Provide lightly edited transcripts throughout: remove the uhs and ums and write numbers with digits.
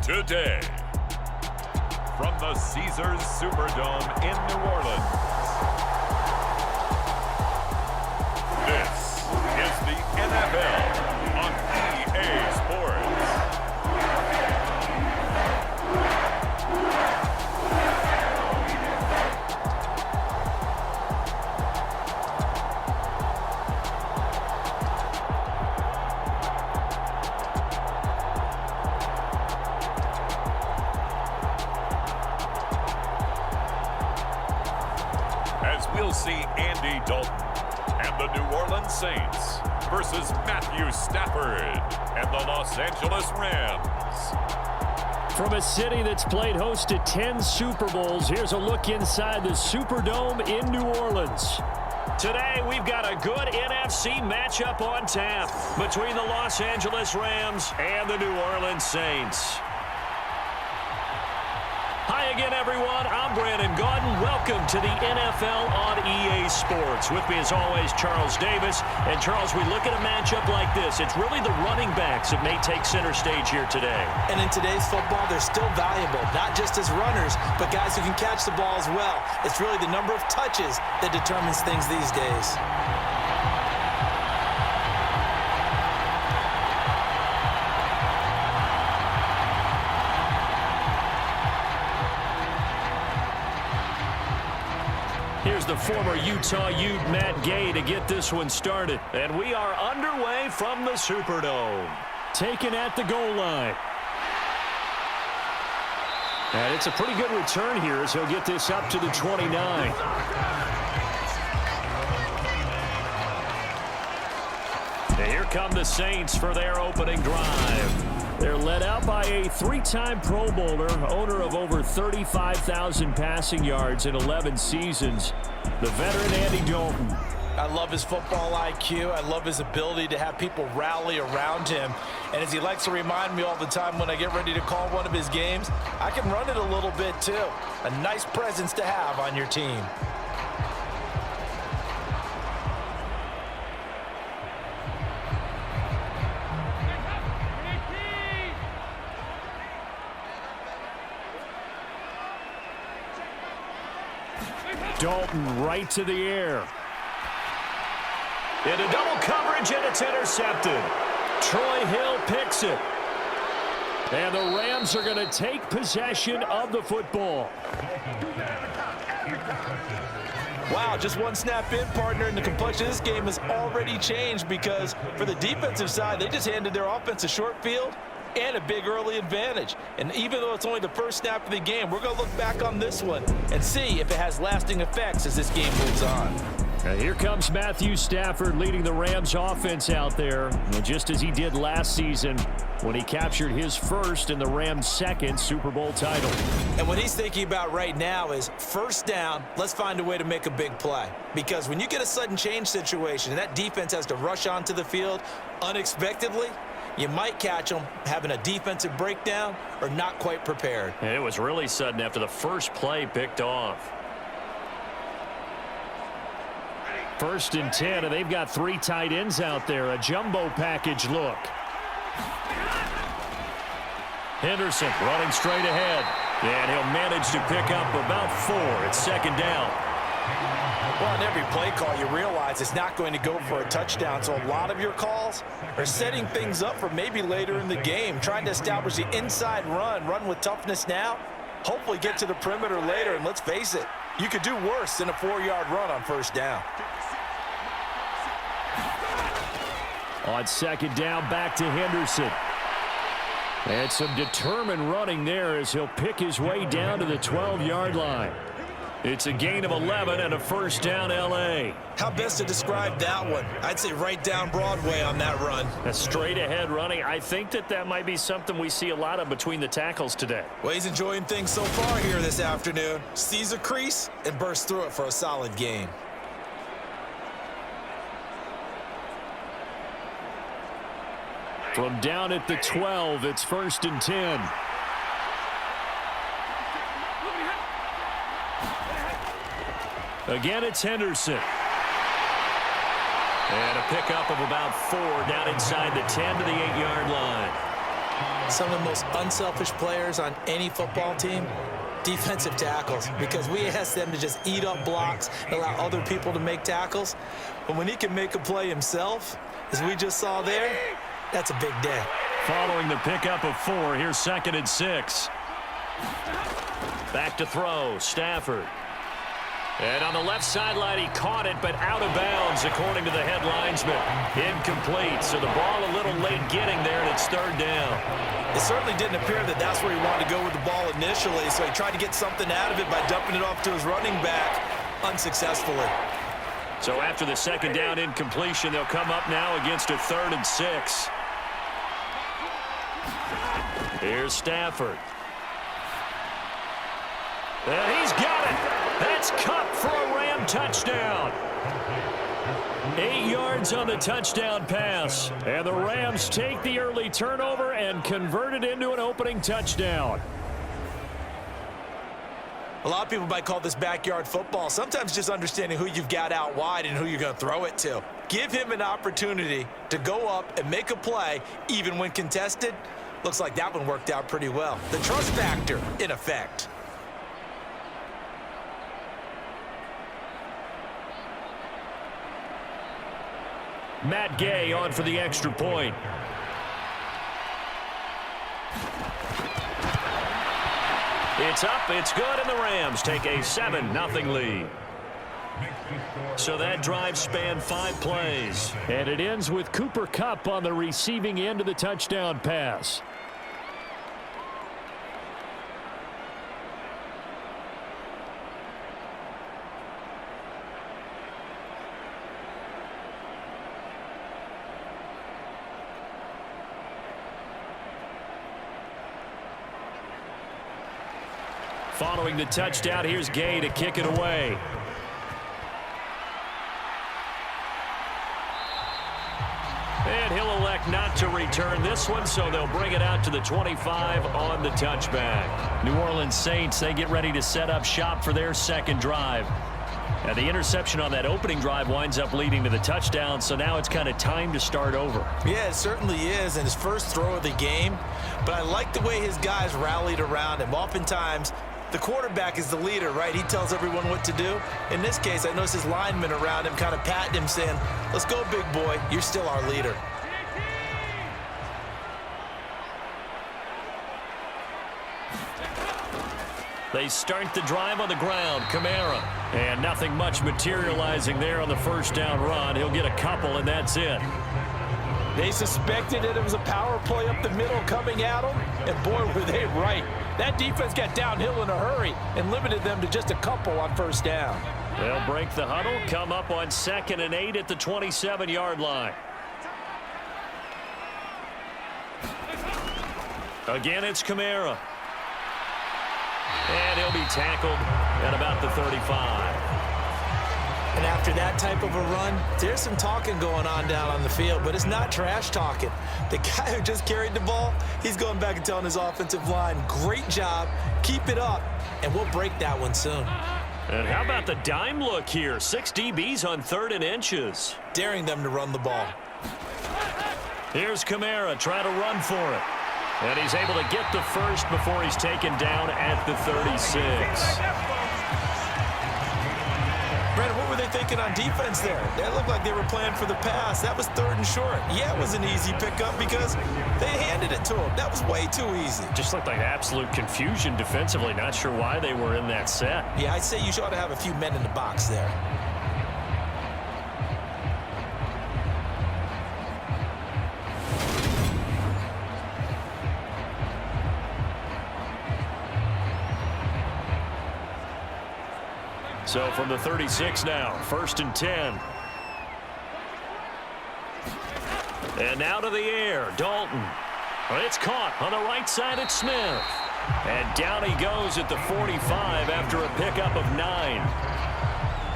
today. From the Caesars Superdome in New Orleans, this is the NFL on EA Sports. As we'll see Andy Dalton and the New Orleans Saints versus Matthew Stafford and the Los Angeles Rams. From a city that's played host to 10 Super Bowls, here's a look inside the Superdome in New Orleans. Today, we've got a good NFC matchup on tap between the Los Angeles Rams and the New Orleans Saints. Hi again, everyone. I'm Brandon Gaudin. Welcome to the NFL on EA Sports. With me, as always, Charles Davis. And, Charles, we look at a matchup like this. It's really the running backs that may take center stage here today. And in today's football, they're still valuable, not just as runners, but guys who can catch the ball as well. It's really the number of touches that determines things these days. Here's the former Utah Ute, Matt Gay, to get this one started. And we are underway from the Superdome. Taken at the goal line. And it's a pretty good return here as he'll get this up to the 29. And here come the Saints for their opening drive. They're led out by a three-time Pro Bowler, owner of over 35,000 passing yards in 11 seasons, the veteran Andy Dalton. I love his football IQ. I love his ability to have people rally around him. And as he likes to remind me all the time when I get ready to call one of his games, I can run it a little bit too. A nice presence to have on your team. Dalton right to the air. Into double coverage, and it's intercepted. Troy Hill picks it. And the Rams are going to take possession of the football. Wow, just one snap in, partner, and the complexion of this game has already changed because for the defensive side, they just handed their offense a short field and a big early advantage. And even though it's only the first snap of the game, we're going to look back on this one and see if it has lasting effects as this game moves on. And here comes Matthew Stafford leading the Rams offense out there, just as he did last season when he captured his first and the Rams' second Super Bowl title. And what he's thinking about right now is first down, let's find a way to make a big play. Because when you get a sudden change situation and that defense has to rush onto the field unexpectedly, you might catch them having a defensive breakdown or not quite prepared. And it was really sudden after the first play picked off. First and 10, and they've got three tight ends out there. A jumbo package look. Henderson running straight ahead. And he'll manage to pick up about 4. It's second down. Well, in every play call, you realize it's not going to go for a touchdown. So a lot of your calls are setting things up for maybe later in the game, trying to establish the inside run with toughness now, hopefully get to the perimeter later. And let's face it, you could do worse than a 4-yard run on first down. On second down, back to Henderson. And some determined running there as he'll pick his way down to the 12-yard line. It's a gain of 11 and a first down, L.A. How best to describe that one? I'd say right down Broadway on that run. A straight-ahead running. I think that might be something we see a lot of between the tackles today. Well, he's enjoying things so far here this afternoon. Sees a crease and bursts through it for a solid gain. From down at the 12, it's first and 10. Again, it's Henderson. And a pickup of about 4 down inside the 10 to the 8-yard line. Some of the most unselfish players on any football team, defensive tackles, because we ask them to just eat up blocks and allow other people to make tackles. But when he can make a play himself, as we just saw there, that's a big day. Following the pickup of 4, here's 2nd and 6. Back to throw, Stafford. And on the left sideline, he caught it, but out of bounds, according to the head linesman. Incomplete, so the ball a little late getting there, and it's 3rd down. It certainly didn't appear that that's where he wanted to go with the ball initially, so he tried to get something out of it by dumping it off to his running back unsuccessfully. So after the 2nd down incompletion, they'll come up now against a 3rd and 6. Here's Stafford. And he's got it. That's Cup for a Ram touchdown. 8 yards on the touchdown pass. And the Rams take the early turnover and convert it into an opening touchdown. A lot of people might call this backyard football. Sometimes just understanding who you've got out wide and who you're going to throw it to. Give him an opportunity to go up and make a play, even when contested. Looks like that one worked out pretty well. The trust factor, in effect. Matt Gay on for the extra point. It's up, it's good, and the Rams take a 7-0 lead. So that drive spanned 5 plays. And it ends with Cooper Kupp on the receiving end of the touchdown pass. Following the touchdown, here's Gay to kick it away. And he'll elect not to return this one, so they'll bring it out to the 25 on the touchback. New Orleans Saints, they get ready to set up shop for their 2nd drive. And the interception on that opening drive winds up leading to the touchdown, so now it's kind of time to start over. Yeah, it certainly is, and his first throw of the game. But I like the way his guys rallied around him. Oftentimes, the quarterback is the leader, right? He tells everyone what to do. In this case, I noticed his linemen around him kind of patting him, saying, let's go, big boy. You're still our leader. They start the drive on the ground. Kamara. And nothing much materializing there on the 1st down run. He'll get a couple, and that's it. They suspected that it was a power play up the middle coming at them, and boy, were they right. That defense got downhill in a hurry and limited them to just a couple on 1st down. They'll break the huddle, come up on 2nd and 8 at the 27-yard line. Again, it's Kamara. And he'll be tackled at about the 35. And after that type of a run, there's some talking going on down on the field, but it's not trash talking. The guy who just carried the ball, he's going back and telling his offensive line, great job, keep it up, and we'll break that one soon. And how about the dime look here? 6 DBs on 3rd and inches. Daring them to run the ball. Here's Kamara trying to run for it. And he's able to get the first before he's taken down at the 36. Brandon, what were they thinking on defense there? That looked like they were playing for the pass. That was 3rd and short. Yeah, it was an easy pickup because they handed it to him. That was way too easy. Just looked like absolute confusion defensively. Not sure why they were in that set. Yeah, I'd say you ought to have a few men in the box there. So from the 36 now, 1st and 10. And out of the air, Dalton. It's caught on the right side at Smith. And down he goes at the 45 after a pickup of 9.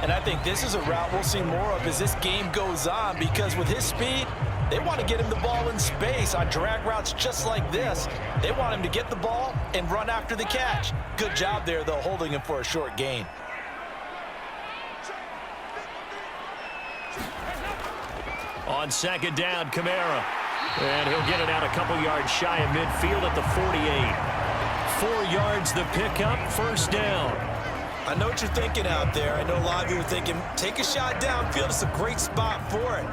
And I think this is a route we'll see more of as this game goes on, because with his speed, they want to get him the ball in space on drag routes just like this. They want him to get the ball and run after the catch. Good job there, though, holding him for a short gain. On 2nd down, Kamara. And he'll get it out a couple yards shy of midfield at the 48. 4 yards the pickup, first down. I know what you're thinking out there. I know a lot of you are thinking, take a shot downfield. It's a great spot for it.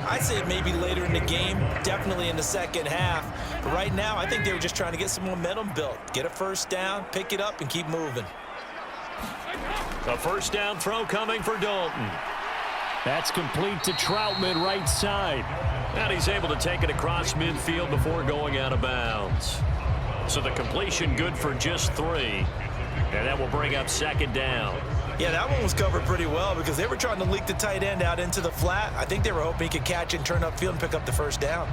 I'd say maybe later in the game, definitely in the second half. But right now, I think they were just trying to get some momentum built. Get a first down, pick it up, and keep moving. A first down throw coming for Dalton. That's complete to Troutman, right side. And he's able to take it across midfield before going out of bounds. So the completion good for just 3. And that will bring up second down. Yeah, that one was covered pretty well because they were trying to leak the tight end out into the flat. I think they were hoping he could catch it and turn upfield and pick up the first down.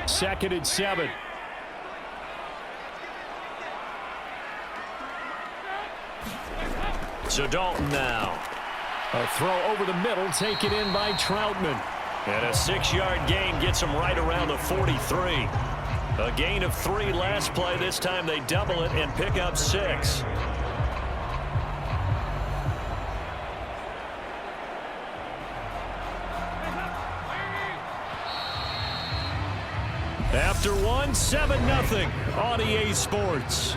Second and 7. So Dalton now. A throw over the middle, taken in by Troutman. And a 6-yard gain gets him right around the 43. A gain of 3 last play. This time they double it and pick up 6. After 1, 7-0 on EA Sports.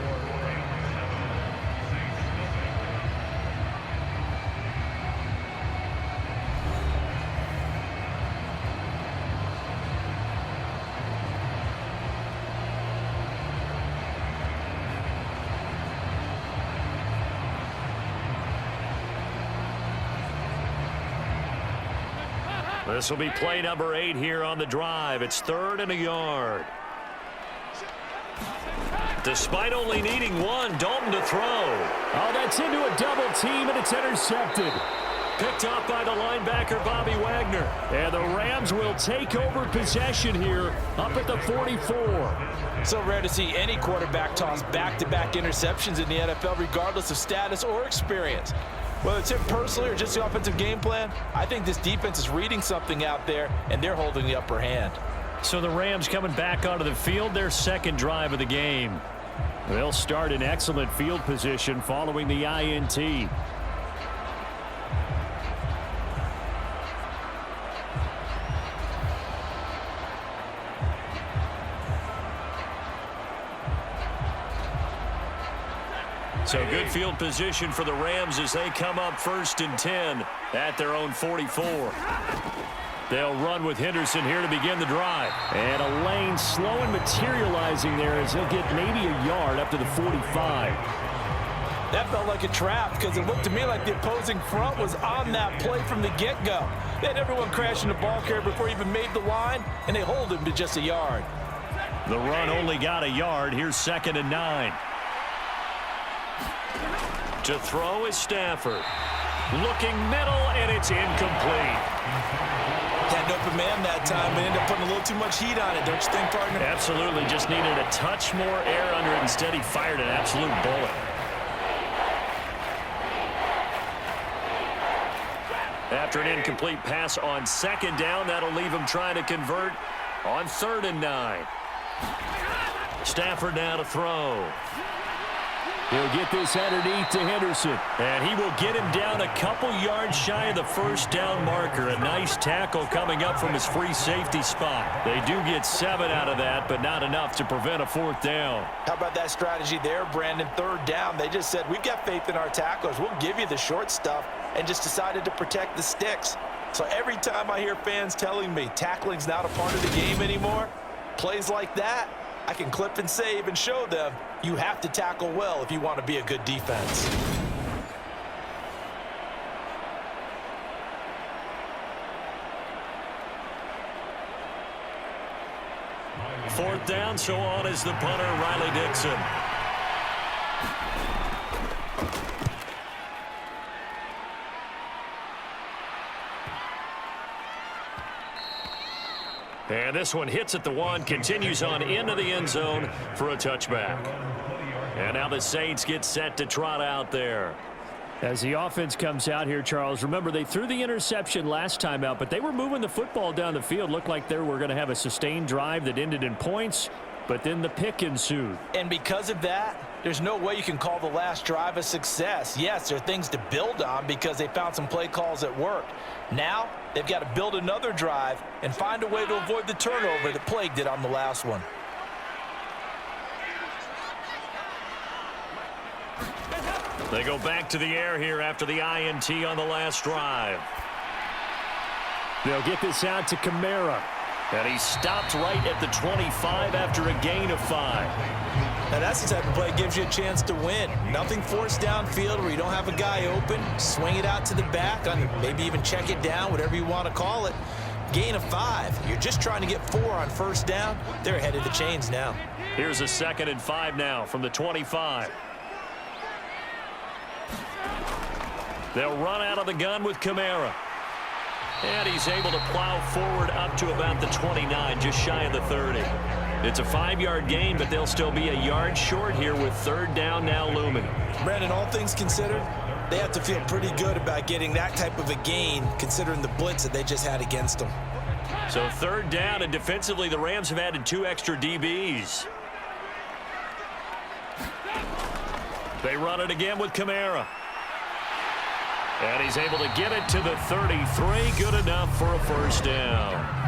This will be play number 8 here on the drive. It's 3rd and a yard. Despite only needing 1, Dalton to throw. Oh, that's into a double team, and it's intercepted. Picked off by the linebacker, Bobby Wagner. And the Rams will take over possession here up at the 44. So rare to see any quarterback toss back-to-back interceptions in the NFL, regardless of status or experience. Whether it's him personally or just the offensive game plan, I think this defense is reading something out there, and they're holding the upper hand. So the Rams coming back onto the field, their second drive of the game. They'll start in excellent field position following the INT. So good field position for the Rams as they come up 1st and 10 at their own 44. They'll run with Henderson here to begin the drive. And a lane slow and materializing there as he'll get maybe a yard up to the 45. That felt like a trap because it looked to me like the opposing front was on that play from the get-go. They had everyone crashing the ball carrier before he even made the line, and they hold him to just a yard. The run only got a yard. Here's 2nd and 9. To throw is Stafford. Looking middle, and it's incomplete. Had an open man that time, but ended up putting a little too much heat on it, don't you think, partner? Absolutely. Just needed a touch more air under it. Instead, he fired an absolute bullet. After an incomplete pass on 2nd down, that'll leave him trying to convert on 3rd and 9. Stafford now to throw. He'll get this underneath to Henderson. And he will get him down a couple yards shy of the first down marker. A nice tackle coming up from his free safety spot. They do get 7 out of that, but not enough to prevent a 4th down. How about that strategy there, Brandon? 3rd down, they just said, we've got faith in our tacklers. We'll give you the short stuff, and just decided to protect the sticks. So every time I hear fans telling me tackling's not a part of the game anymore, plays like that, I can clip and save and show them you have to tackle well if you want to be a good defense. Fourth down, so on is the punter, Riley Dixon. And this one hits at the 1, continues on into the end zone for a touchback. And now the Saints get set to trot out there. As the offense comes out here, Charles, remember they threw the interception last time out, but they were moving the football down the field. Looked like they were going to have a sustained drive that ended in points, but then the pick ensued. And because of that, there's no way you can call the last drive a success. Yes, there are things to build on because they found some play calls that worked. Now, they've got to build another drive and find a way to avoid the turnover that plagued it on the last one. They go back to the air here after the INT on the last drive. They'll get this out to Kamara. And he stopped right at the 25 after a gain of 5. Now that's the type of play that gives you a chance to win. Nothing forced downfield where you don't have a guy open. Swing it out to the back, maybe even check it down, whatever you want to call it. Gain of 5. You're just trying to get 4 on first down. They're ahead of the chains now. Here's a 2nd and 5 now from the 25. They'll run out of the gun with Kamara. And he's able to plow forward up to about the 29, just shy of the 30. It's a 5-yard gain, but they'll still be a yard short here with 3rd down now looming. Brandon, all things considered, they have to feel pretty good about getting that type of a gain, considering the blitz that they just had against them. So 3rd down, and defensively, the Rams have added 2 extra DBs. They run it again with Kamara. And he's able to get it to the 33. Good enough for a first down.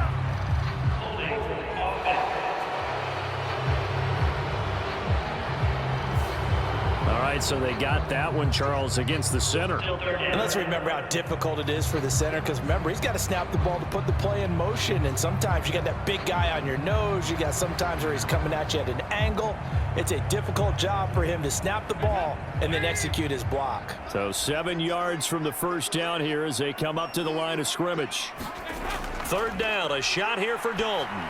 All right, so they got that one, Charles, against the center. And let's remember how difficult it is for the center, because remember, he's got to snap the ball to put the play in motion, and sometimes you got that big guy on your nose. You got sometimes where he's coming at you at an angle. It's a difficult job for him to snap the ball and then execute his block. So 7 yards from the first down here as they come up to the line of scrimmage. 3rd down, a shot here for Dalton.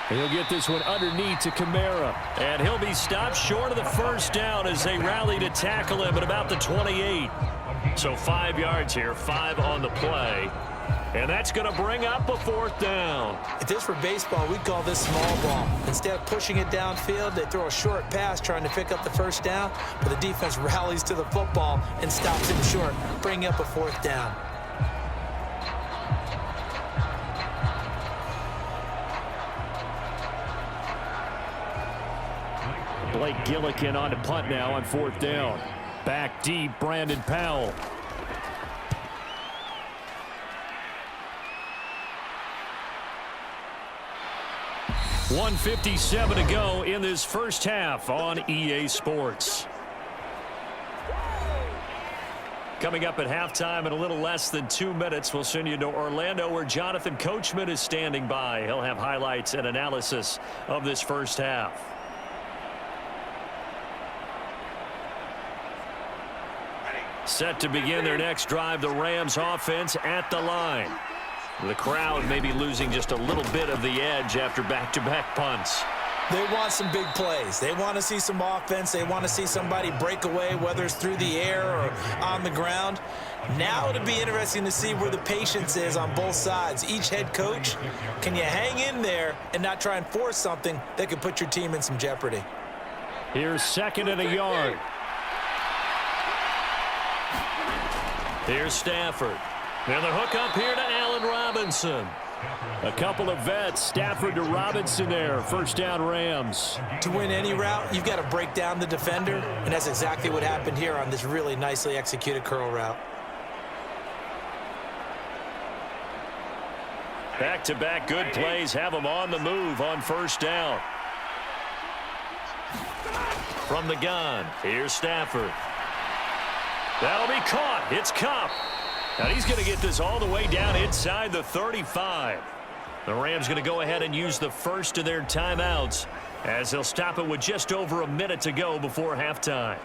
He'll get this one underneath to Kamara. And he'll be stopped short of the first down as they rally to tackle him at about the 28. So 5 yards here, 5 on the play. And that's going to bring up a 4th down. If this were baseball, we'd call this small ball. Instead of pushing it downfield, they throw a short pass trying to pick up the first down, but the defense rallies to the football and stops him short, bringing up a 4th down. Blake Gillikin on to punt now on 4th down. Back deep, Brandon Powell. .157 to go in this first half on EA Sports. Coming up at halftime in a little less than 2 minutes, we'll send you to Orlando where Jonathan Coachman is standing by. He'll have highlights and analysis of this first half. Set to begin their next drive, the Rams offense at the line. The crowd may be losing just a little bit of the edge after back-to-back punts. They want some big plays. They want to see some offense. They want to see somebody break away, whether it's through the air or on the ground. Now it'll be interesting to see where the patience is on both sides. Each head coach, can you hang in there and not try and force something that could put your team in some jeopardy? Here's 2nd and a yard. Here's Stafford. And the hook up here to Allen Robinson. A couple of vets, Stafford to Robinson there. First down, Rams. To win any route, you've got to break down the defender, and that's exactly what happened here on this really nicely executed curl route. Back-to-back good plays have them on the move on first down. From the gun, here's Stafford. That'll be caught. It's Kupp. And he's going to get this all the way down inside the 35. The Rams going to go ahead and use the first of their timeouts as they'll stop it with just over a minute to go before halftime.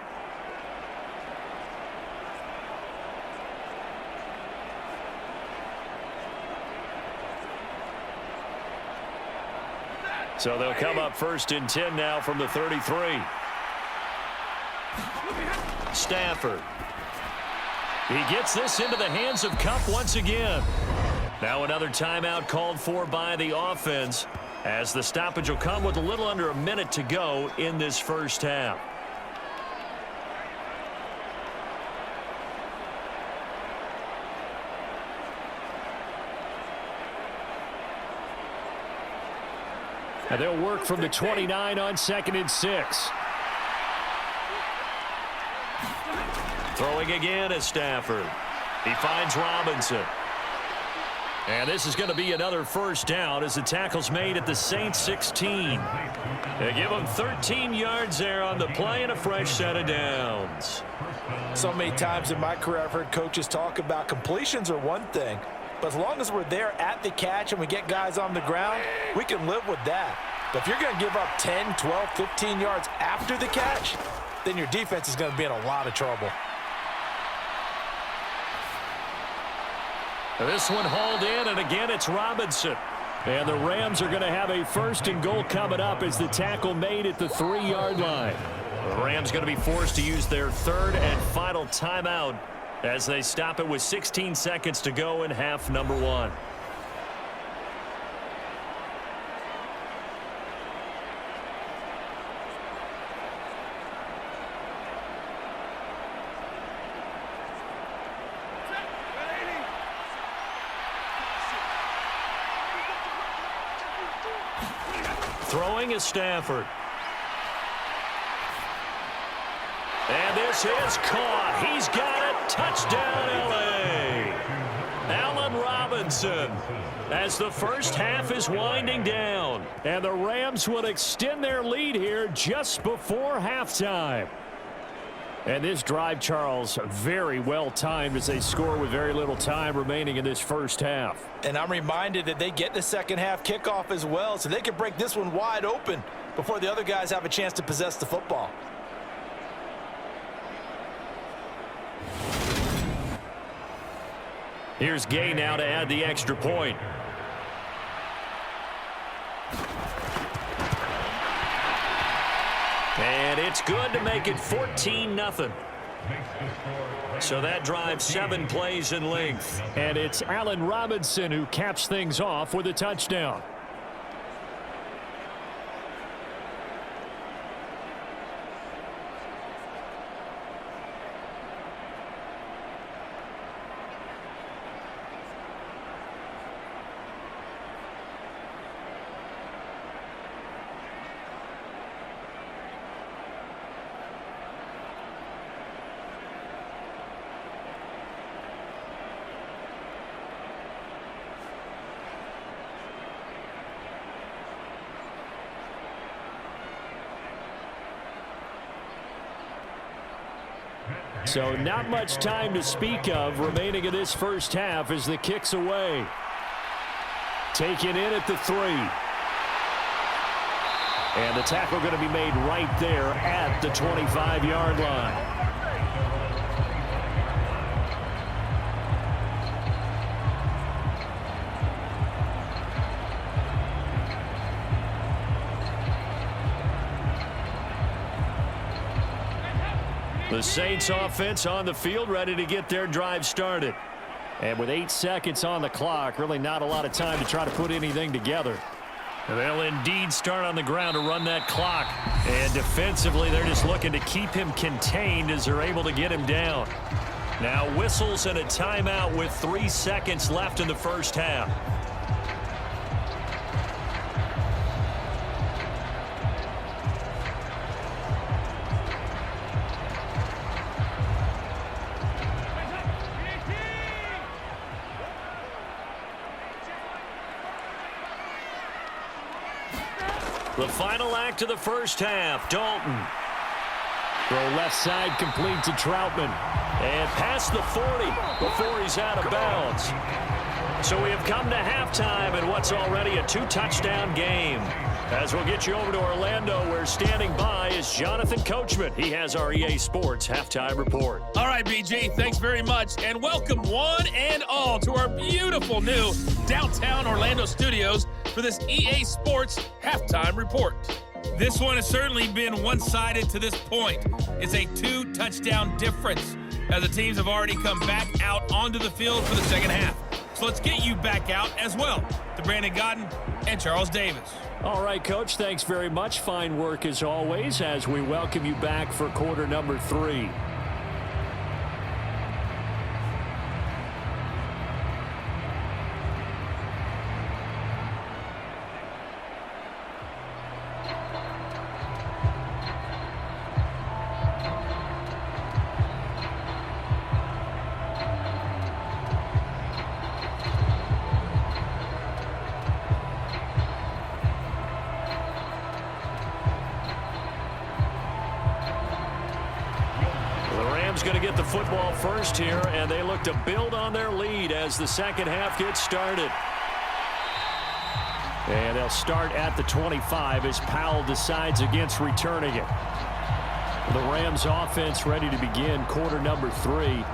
So they'll come up 1st and 10 now from the 33. Stafford. He gets this into the hands of Kupp once again. Now another timeout called for by the offense as the stoppage will come with a little under a minute to go in this first half. And they'll work from the 29 on 2nd and 6. Throwing again is Stafford. He finds Robinson. And this is going to be another first down as the tackle's made at the Saints 16. They give them 13 yards there on the play and a fresh set of downs. So many times in my career I've heard coaches talk about completions are one thing, but as long as we're there at the catch and we get guys on the ground, we can live with that. But if you're going to give up 10, 12, 15 yards after the catch, then your defense is going to be in a lot of trouble. This one hauled in, and again it's Robinson. And the Rams are going to have a first and goal coming up as the tackle made at the 3-yard line. The Rams going to be forced to use their third and final timeout as they stop it with 16 seconds to go in half number 1. Throwing is Stafford. And this is caught. He's got it. Touchdown, L.A. Allen Robinson as the first half is winding down. And the Rams would extend their lead here just before halftime. And this drive, Charles, very well timed as they score with very little time remaining in this first half. And I'm reminded that they get the second half kickoff as well, so they can break this one wide open before the other guys have a chance to possess the football. Here's Gay now to add the extra point. And it's good to make it 14-0. So that drives 7 plays in length. And it's Allen Robinson who caps things off with a touchdown. So not much time to speak of remaining in this first half as the kick's away. Taken in at the 3. And the tackle going to be made right there at the 25-yard line. The Saints offense on the field ready to get their drive started. And with 8 seconds on the clock, really not a lot of time to try to put anything together. And they'll indeed start on the ground to run that clock. And defensively, they're just looking to keep him contained as they're able to get him down. Now whistles and a timeout with 3 seconds left in the first half. The final act of the first half, Dalton. Throw left side complete to Troutman. And past the 40 before he's out of bounds. So we have come to halftime in what's already a 2-touchdown game. As we'll get you over to Orlando, where standing by is Jonathan Coachman. He has our EA Sports Halftime Report. All right, BG, thanks very much. And welcome one and all to our beautiful new downtown Orlando studios for this EA Sports Halftime Report. This one has certainly been one-sided to this point. It's a 2-touchdown difference as the teams have already come back out onto the field for the second half. So let's get you back out as well to Brandon Godden and Charles Davis. All right, Coach, thanks very much. Fine work as always as we welcome you back for quarter number 3. Rams going to get the football first here, and they look to build on their lead as the second half gets started. And they'll start at the 25 as Powell decides against returning it. The Rams offense ready to begin quarter number 3.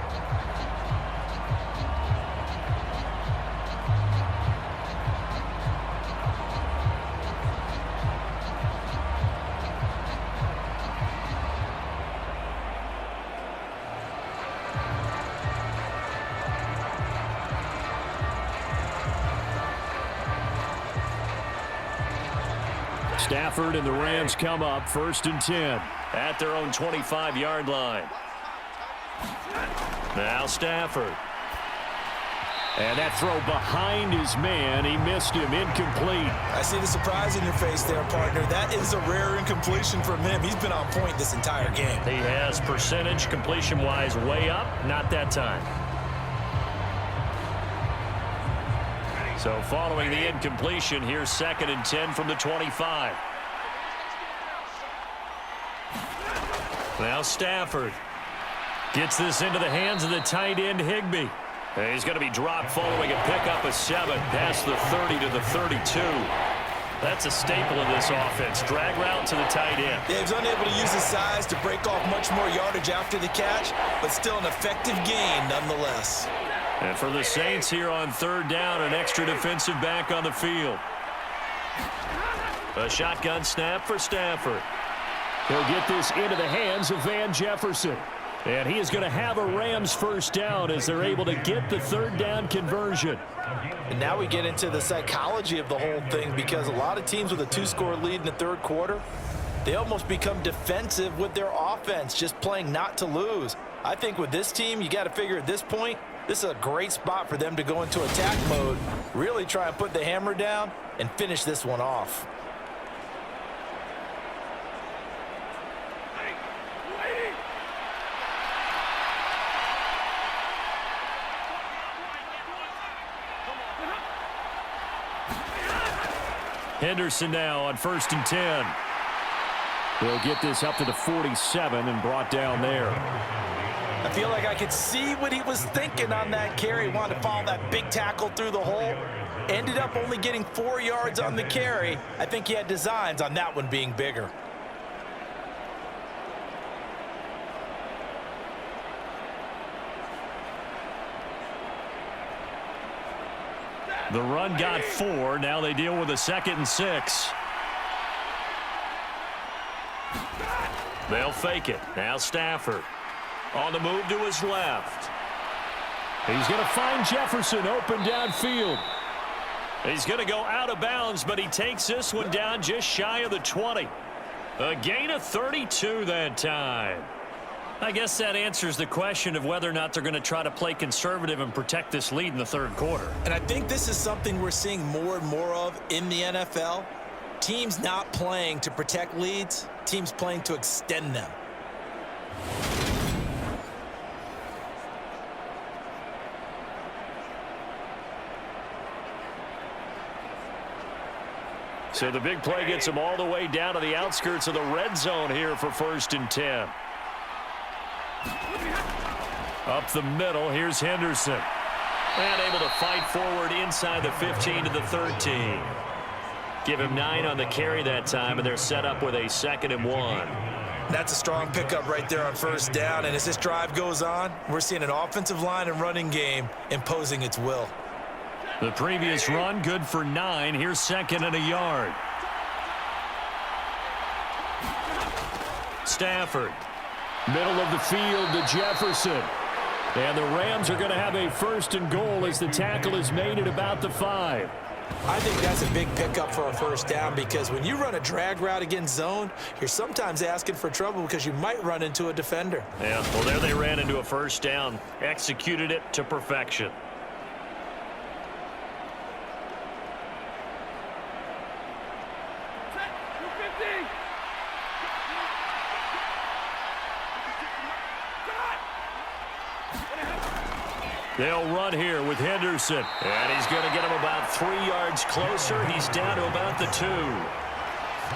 Stafford and the Rams come up 1st and 10 at their own 25-yard line. Now Stafford. And that throw behind his man. He missed him. Incomplete. I see the surprise in your face there, partner. That is a rare incompletion from him. He's been on point this entire game. He has percentage completion-wise way up. Not that time. So following the incompletion, here's 2nd and 10 from the 25. Now Stafford gets this into the hands of the tight end Higbee. And he's going to be dropped following a pickup of 7 past the 30 to the 32. That's a staple of this offense. Drag route to the tight end. Yeah, he's unable to use his size to break off much more yardage after the catch, but still an effective gain nonetheless. And for the Saints here on 3rd down, an extra defensive back on the field. A shotgun snap for Stafford. He'll get this into the hands of Van Jefferson. And he is going to have a Rams first down as they're able to get the 3rd down conversion. And now we get into the psychology of the whole thing, because a lot of teams with a 2-score lead in the 3rd quarter, they almost become defensive with their offense, just playing not to lose. I think with this team, you got to figure at this point, this is a great spot for them to go into attack mode, really try and put the hammer down and finish this one off. Henderson now on 1st and 10. They'll get this up to the 47 and brought down there. I feel like I could see what he was thinking on that carry. He wanted to follow that big tackle through the hole. Ended up only getting 4 yards on the carry. I think he had designs on that one being bigger. The run got 4. Now they deal with a 2nd and 6. They'll fake it. Now Stafford on the move to his left. He's going to find Jefferson open downfield. He's going to go out of bounds, but he takes this one down just shy of the 20. A gain of 32 that time. I guess that answers the question of whether or not they're going to try to play conservative and protect this lead in the 3rd quarter. And I think this is something we're seeing more and more of in the NFL. Teams not playing to protect leads, teams playing to extend them. So the big play gets them all the way down to the outskirts of the red zone here for 1st and 10. Up the middle, here's Henderson. And able to fight forward inside the 15 to the 13. Give him 9 on the carry that time, and they're set up with a 2nd and 1. That's a strong pickup right there on 1st down, and as this drive goes on, we're seeing an offensive line and running game imposing its will. The previous run, good for 9. Here's 2nd and a yard. Stafford. Middle of the field to Jefferson. And the Rams are going to have a 1st and goal as the tackle is made at about the 5. I think that's a big pickup for a 1st down, because when you run a drag route against zone, you're sometimes asking for trouble because you might run into a defender. Yeah, well, there they ran into a 1st down. Executed it to perfection. They'll run here with Henderson. And he's going to get him about 3 yards closer. He's down to about the 2.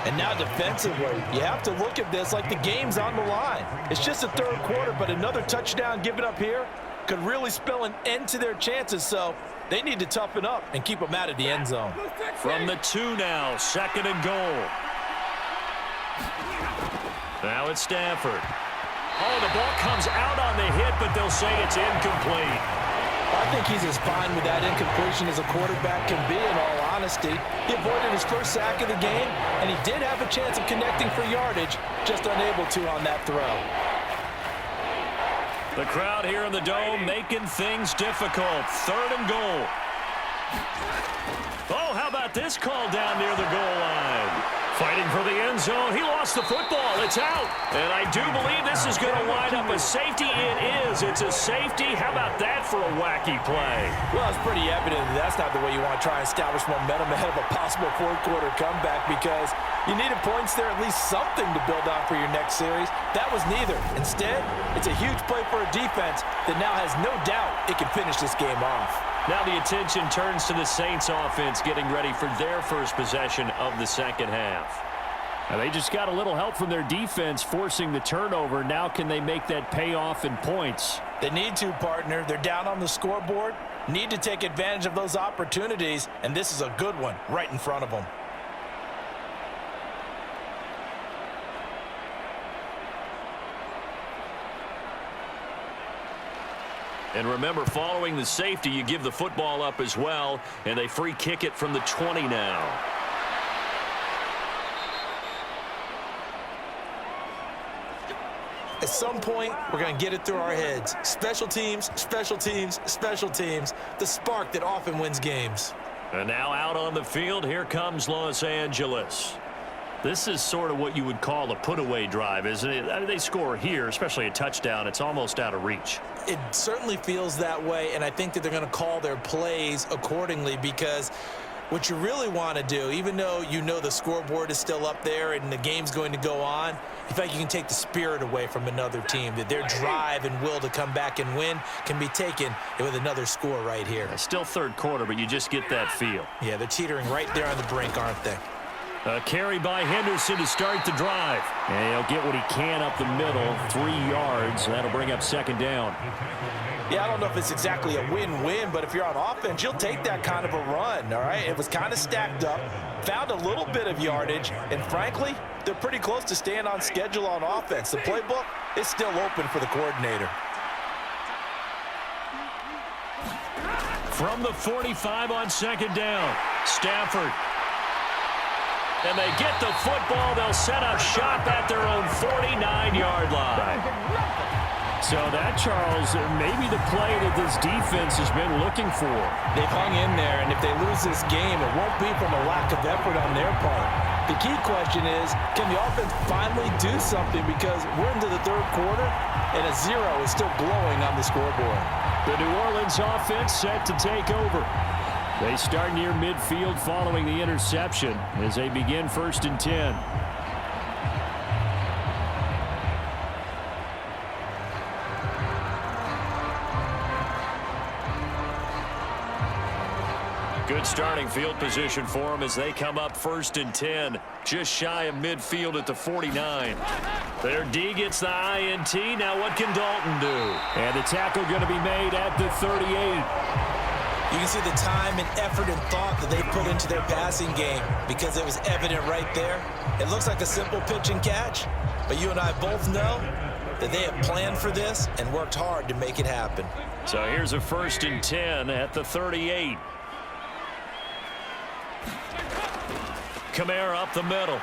And now defensively, you have to look at this like the game's on the line. It's just the third quarter, but another touchdown given up here could really spell an end to their chances, so they need to toughen up and keep them out of the end zone. From the 2 now, 2nd and goal. Now it's Stafford. Oh, the ball comes out on the hit, but they'll say it's incomplete. I think he's as fine with that incompletion as a quarterback can be, in all honesty. He avoided his first sack of the game, and he did have a chance of connecting for yardage, just unable to on that throw. The crowd here in the Dome making things difficult. 3rd and goal. Oh, how about this call down near the goal line? Fighting for the end zone. He lost the football. It's out. And I do believe this is going to wind up a safety. It is. It's a safety. How about that for a wacky play? Well, it's pretty evident that that's not the way you want to try and establish momentum ahead of a possible fourth-quarter comeback, because you needed points there, at least something to build on for your next series. That was neither. Instead, it's a huge play for a defense that now has no doubt it can finish this game off. Now the attention turns to the Saints offense getting ready for their first possession of the second half. Now they just got a little help from their defense forcing the turnover. Now can they make that pay off in points? They need to, partner. They're down on the scoreboard, need to take advantage of those opportunities, and this is a good one right in front of them. And remember, following the safety, you give the football up as well, and they free kick it from the 20 now. At some point, we're going to get it through our heads. Special teams, special teams, special teams. The spark that often wins games. And now out on the field, here comes Los Angeles. This is sort of what you would call a put-away drive, isn't it? I mean, they score here, especially a touchdown. It's almost out of reach. It certainly feels that way, and I think that they're going to call their plays accordingly, because what you really want to do, even though you know the scoreboard is still up there and the game's going to go on, in fact, you can take the spirit away from another team, that their drive and will to come back and win can be taken with another score right here. It's still third quarter, but you just get that feel. Yeah, they're teetering right there on the brink, aren't they? A carry by Henderson to start the drive. And he'll get what he can up the middle, 3 yards. That'll bring up 2nd down. Yeah, I don't know if it's exactly a win-win, but if you're on offense, you'll take that kind of a run, all right? It was kind of stacked up, found a little bit of yardage, and frankly, they're pretty close to staying on schedule on offense. The playbook is still open for the coordinator. From the 45 on 2nd down, Stafford. And they get the football. They'll set up shop at their own 49-yard line. So that, Charles, maybe the play that this defense has been looking for. They've hung in there, and if they lose this game, it won't be from a lack of effort on their part. The key question is, can the offense finally do something? Because we're into the third quarter, and a 0 is still glowing on the scoreboard. The New Orleans offense set to take over. They start near midfield following the interception as they begin 1st and 10. Good starting field position for them as they come up 1st and 10, just shy of midfield at the 49. Their D gets the INT. Now what can Dalton do? And the tackle going to be made at the 38. You can see the time and effort and thought that they put into their passing game, because it was evident right there. It looks like a simple pitch and catch, but you and I both know that they have planned for this and worked hard to make it happen. So here's a 1st and 10 at the 38. Kamara up the middle.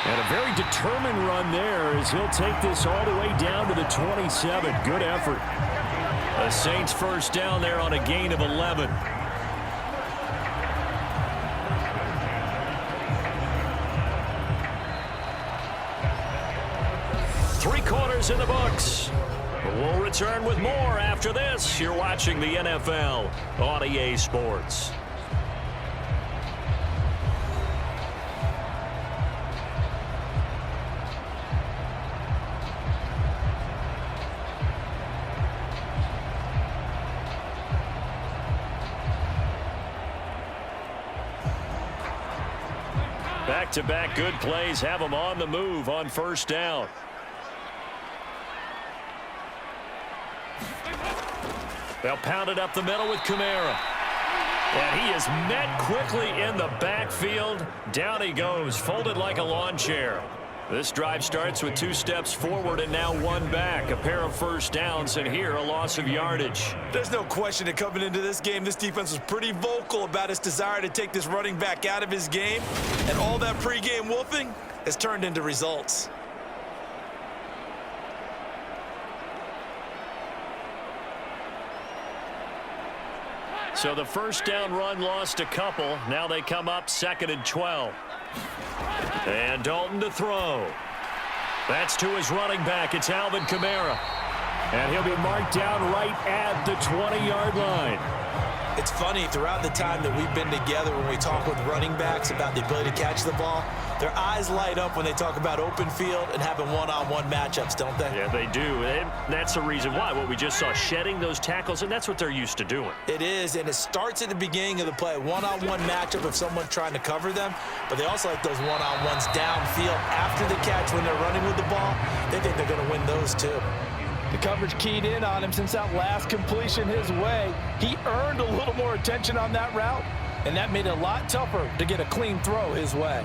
And a very determined run there as he'll take this all the way down to the 27. Good effort. The Saints 1st down there on a gain of 11. Three quarters in the books. We'll return with more after this. You're watching the NFL on EA Sports. Back-to-back good plays have them on the move on first down. They'll pound it up the middle with Kamara. And he is met quickly in the backfield. Down he goes, folded like a lawn chair. This drive starts with 2 steps forward and now 1 back. A pair of first downs, and here a loss of yardage. There's no question that coming into this game, this defense was pretty vocal about its desire to take this running back out of his game. And all that pregame wolfing has turned into results. So the first down run lost a couple. Now they come up 2nd and 12. And Dalton to throw. That's to his running back. It's Alvin Kamara. And he'll be marked down right at the 20-yard line. It's funny, throughout the time that we've been together, when we talk with running backs about the ability to catch the ball, their eyes light up when they talk about open field and having one-on-one matchups, don't they? Yeah, they do. And that's the reason why. What we just saw, shedding those tackles, and that's what they're used to doing. It is, and it starts at the beginning of the play. One-on-one matchup of someone trying to cover them, but they also like those one-on-ones downfield after the catch when they're running with the ball. They think they're going to win those too. The coverage keyed in on him since that last completion his way. He earned a little more attention on that route, and that made it a lot tougher to get a clean throw his way.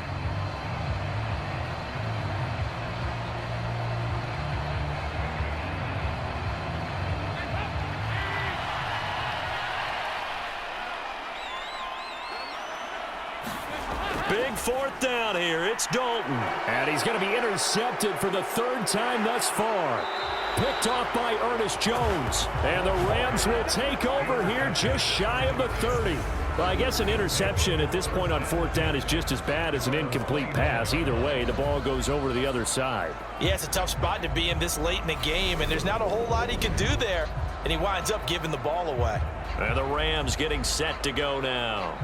Big 4th down here. It's Dalton. And he's going to be intercepted for the 3rd time thus far. Picked off by Ernest Jones. And the Rams will take over here just shy of the 30. Well, I guess an interception at this point on 4th down is just as bad as an incomplete pass. Either way, the ball goes over to the other side. Yeah, it's a tough spot to be in this late in the game, and there's not a whole lot he can do there. And he winds up giving the ball away. And the Rams getting set to go now.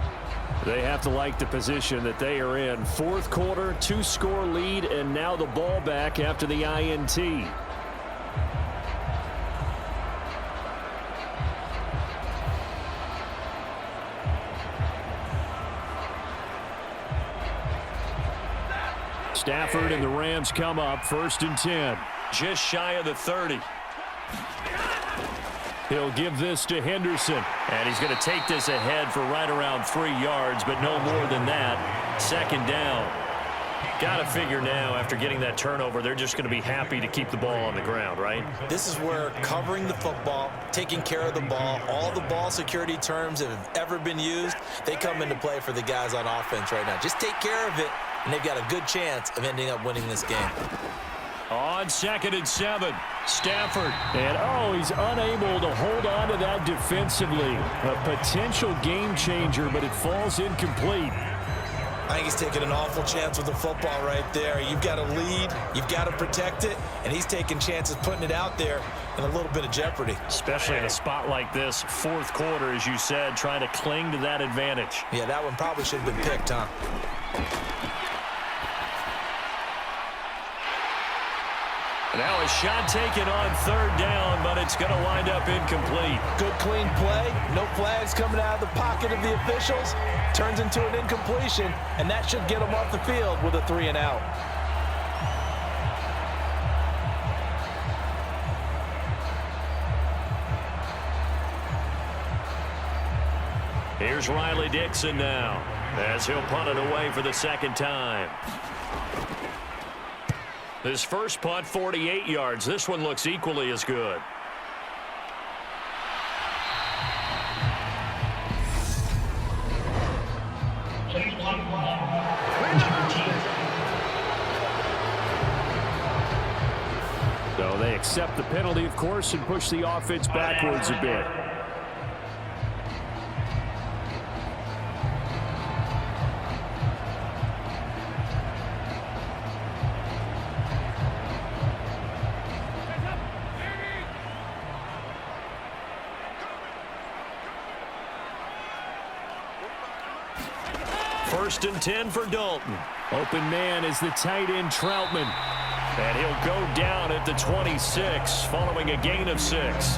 They have to like the position that they are in. 4th quarter, 2-score lead, and now the ball back after the INT. Stafford and the Rams come up 1st and 10. Just shy of the 30. He'll give this to Henderson. And he's going to take this ahead for right around 3 yards, but no more than that. 2nd down. Got to figure now, after getting that turnover, they're just going to be happy to keep the ball on the ground, right? This is where covering the football, taking care of the ball, all the ball security terms that have ever been used, they come into play for the guys on offense right now. Just take care of it, and they've got a good chance of ending up winning this game. On 2nd and 7, Stafford. And, he's unable to hold on to that defensively. A potential game changer, but it falls incomplete. I think he's taking an awful chance with the football right there. You've got to lead, you've got to protect it, and he's taking chances putting it out there in a little bit of jeopardy. Especially in a spot like this, 4th quarter, as you said, trying to cling to that advantage. Yeah, that one probably should have been picked, huh? Now a shot taken on 3rd down, but it's going to wind up incomplete. Good clean play. No flags coming out of the pocket of the officials. Turns into an incompletion, and that should get them off the field with a 3-and-out. Here's Riley Dixon now, as he'll punt it away for the 2nd time. His first punt, 48 yards. This one looks equally as good. So they accept the penalty, of course, and push the offense backwards a bit. First and 10 for Dalton. Open man is the tight end Troutman. And he'll go down at the 26 following a gain of 6.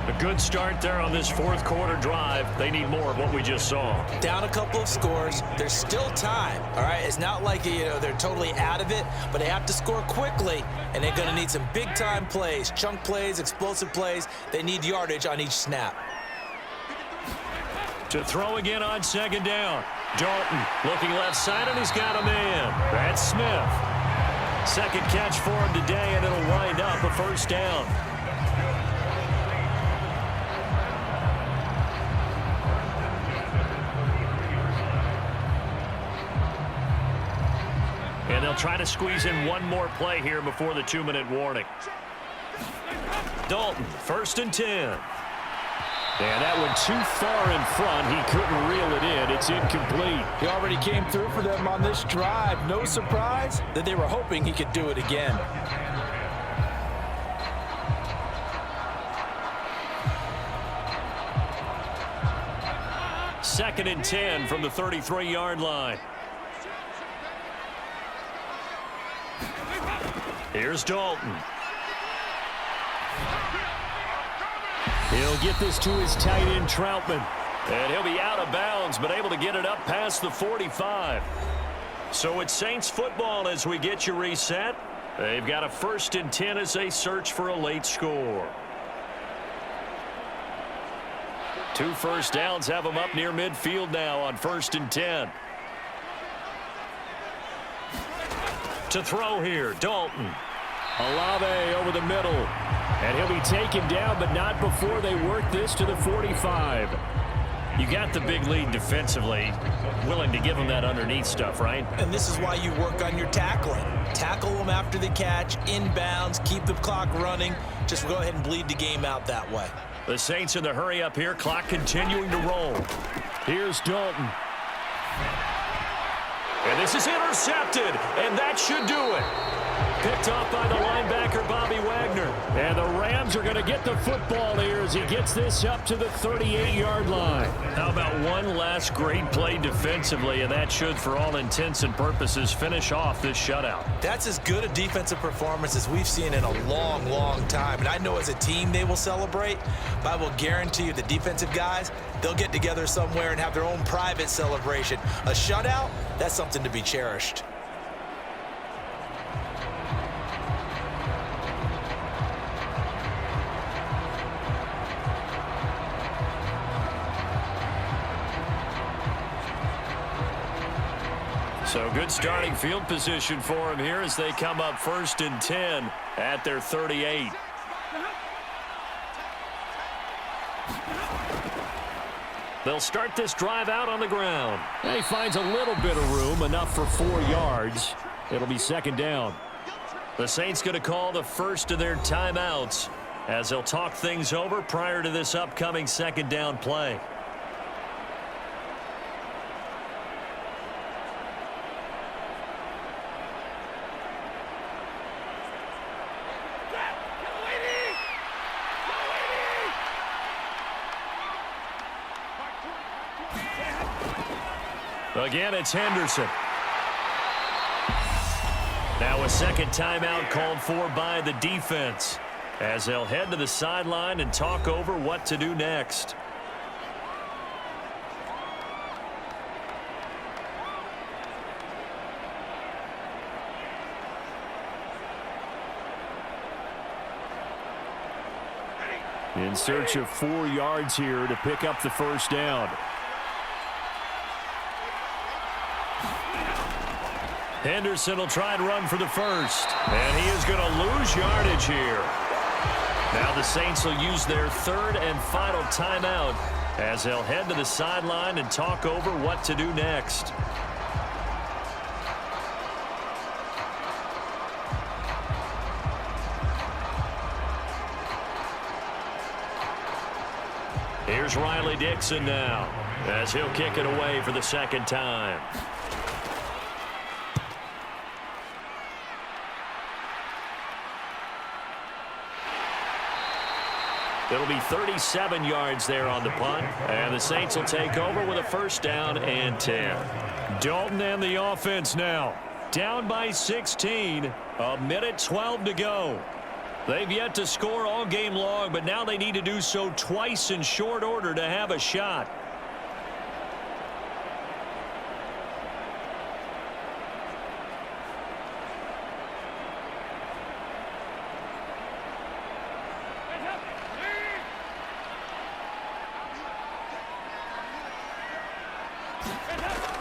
A good start there on this fourth quarter drive. They need more of what we just saw. Down a couple of scores. There's still time, all right? It's not like, they're totally out of it, but they have to score quickly, and they're going to need some big-time plays, chunk plays, explosive plays. They need yardage on each snap. To throw again on second down. Dalton looking left side, and he's got a man. That's Smith. Second catch for him today, and it'll wind up a first down. And they'll try to squeeze in one more play here before the 2-minute warning. Dalton, 1st and 10. And that one too far in front. He couldn't reel it in. It's incomplete. He already came through for them on this drive. No surprise that they were hoping he could do it again. Second and 10 from the 33-yard line. Here's Dalton. He'll get this to his tight end, Troutman. And he'll be out of bounds, but able to get it up past the 45. So it's Saints football as we get you reset. They've got a 1st and 10 as they search for a late score. 2 first downs have them up near midfield now on 1st and 10. To throw here, Dalton. Olave over the middle. And he'll be taken down, but not before they work this to the 45. You got the big lead defensively. Willing to give them that underneath stuff, right? And this is why you work on your tackling. Tackle them after the catch, inbounds, keep the clock running. Just go ahead and bleed the game out that way. The Saints in the hurry up here. Clock continuing to roll. Here's Dalton. And this is intercepted, and that should do it. Picked off by the linebacker, Bobby Wagner. And the Rams are going to get the football here as he gets this up to the 38-yard line. How about one last great play defensively, and that should, for all intents and purposes, finish off this shutout. That's as good a defensive performance as we've seen in a long, long time. And I know as a team they will celebrate, but I will guarantee you the defensive guys, they'll get together somewhere and have their own private celebration. A shutout, that's something to be cherished. So good starting field position for him here as they come up 1st and 10 at their 38. They'll start this drive out on the ground. And he finds a little bit of room, enough for 4 yards. It'll be 2nd down. The Saints going to call the first of their timeouts as they'll talk things over prior to this upcoming 2nd down play. Again, it's Henderson. Now a 2nd timeout called for by the defense as they'll head to the sideline and talk over what to do next. In search of 4 yards here to pick up the 1st down. Henderson will try and run for the 1st. And he is going to lose yardage here. Now the Saints will use their 3rd and final timeout as they'll head to the sideline and talk over what to do next. Here's Riley Dixon now as he'll kick it away for the 2nd time. It'll be 37 yards there on the punt, and the Saints will take over with a 1st down and 10. Dalton and the offense now. Down by 16, 1:12 to go. They've yet to score all game long, but now they need to do so twice in short order to have a shot.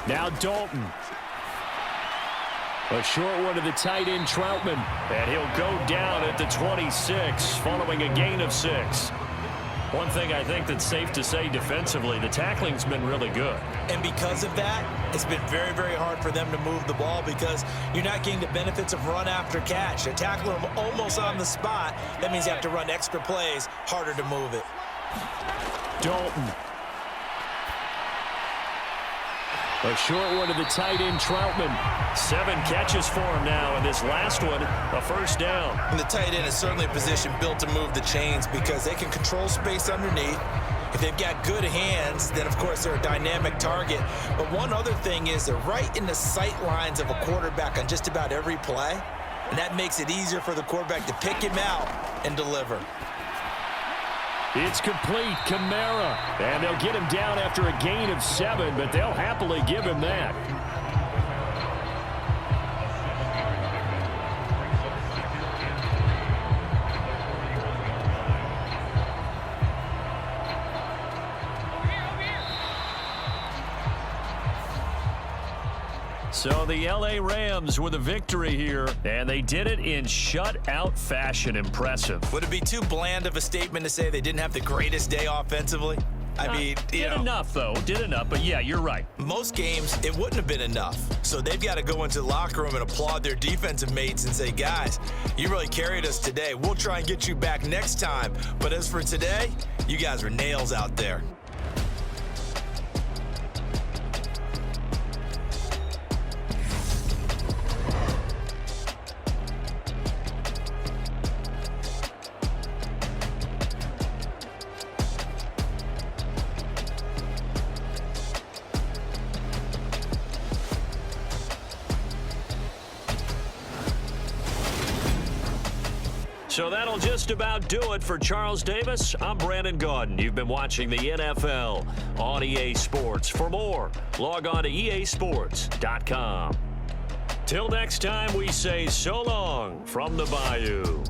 Now Dalton. A short one to the tight end, Troutman. And he'll go down at the 26 following a gain of 6. One thing I think that's safe to say defensively, the tackling's been really good. And because of that, it's been very, very hard for them to move the ball because you're not getting the benefits of run after catch. They tackle them almost on the spot. That means you have to run extra plays, harder to move it. Dalton. A short one to the tight end, Troutman. 7 catches for him now, and this last one, a first down. And the tight end is certainly a position built to move the chains because they can control space underneath. If they've got good hands, then, of course, they're a dynamic target. But one other thing is they're right in the sight lines of a quarterback on just about every play, and that makes it easier for the quarterback to pick him out and deliver. It's complete, Kamara. And they'll get him down after a gain of 7, but they'll happily give him that. So the LA Rams with a victory here, and they did it in shutout fashion. Impressive. Would it be too bland of a statement to say they didn't have the greatest day offensively? I mean, did enough, though. Did enough, but yeah, you're right. Most games, it wouldn't have been enough. So they've got to go into the locker room and applaud their defensive mates and say, guys, you really carried us today. We'll try and get you back next time. But as for today, you guys were nails out there. So that'll just about do it for Charles Davis. I'm Brandon Gaudin. You've been watching the NFL on EA Sports. For more, log on to easports.com. Till next time, we say so long from the Bayou.